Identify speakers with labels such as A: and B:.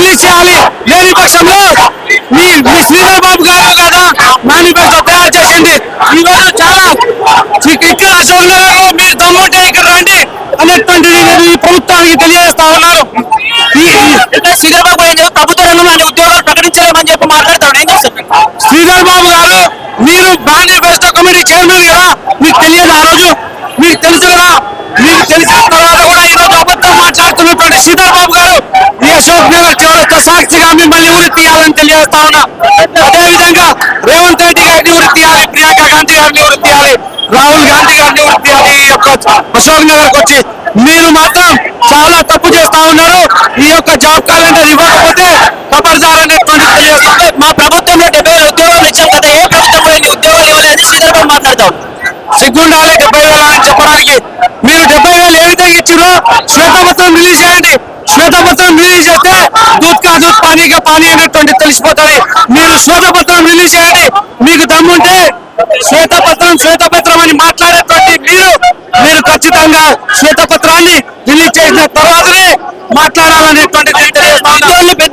A: Release చేయాలి. లేని పక్షంలో మీ శ్రీధర్ బాబు గారు కదా మేనిఫెస్టో తయారు చేసింది. ఈ రోజు చాలా ఇక్కడ అశోక్ నగర్ లో మీరు దమ్ముంటే ఇక్కడ రండి అనేటువంటిది నేను ఈ ప్రభుత్వానికి తెలియజేస్తా ఉన్నాను.
B: శ్రీధర్ బాబు గారు ప్రభుత్వ రంగంలో ఉద్యోగాలు ప్రకటించలేమని చెప్పి మాట్లాడతాడు. ఏం చేస్తారు?
A: శ్రీధర్ బాబు గారు మీరు మేనిఫెస్టో కమిటీ చైర్మన్ కదా, మీకు తెలియదు ఆ రోజు, మీకు తెలుసు కదా. మీకు తెలిసిన తర్వాత కూడా ఈ రోజు అబద్ధం మాట్లాడుతున్నటువంటి శ్రీధర్ బాబు గారు ఈ అశోక్ నగర్ చౌరస్తా సాక్షిగా మిమ్మల్ని ఉరి తీయాలని తెలియజేస్తా ఉన్నా. అదేవిధంగా రేవంత్ రెడ్డి గారిని ఉరి తీయాలి, ప్రియాంక గాంధీ గారిని ఉరి తీయాలి, రాహుల్ గాంధీ గారిని ఉరి తీయాలి. ఈ యొక్క అశోక్ నగర్ వచ్చి మీరు మాత్రం చాలా తప్పు చేస్తా ఉన్నారు. ఈ యొక్క జాబ్ క్యాలెండర్ ఇవ్వకపోతే ఖబర్దార్ అనేటువంటి తెలియజేస్తుంది.
B: మా ప్రభుత్వంలో 70,000 ఉద్యోగాలు ఇచ్చాం కదా, ఏ ప్రభుత్వంలో ఇన్ని ఉద్యోగాలు ఇవ్వలేదని శ్రీధర్ బాబు మాట్లాడతాడు.
A: సిగ్గుండాలి 70,000 అని చెప్పడానికి. మీరు 70,000 ఏ విధంగా ఇచ్చారో శ్వేతపత్రం రిలీజ్ చేయండి. శ్వేతపత్రం రిలీజ్ చేస్తే దూద్ కా దూద్ పానీ కా పానీ అనేటువంటి తెలిసిపోతుంది. మీరు శ్వేతపత్రం రిలీజ్ చేయండి. మీకు దమ్ముంటే శ్వేతపత్రం అని మాట్లాడేటువంటి మీరు ఖచ్చితంగా శ్వేతపత్రాన్ని రిలీజ్ చేసిన తర్వాతనే మాట్లాడాలనేటువంటి తెలియజేస్తా ఉన్నా.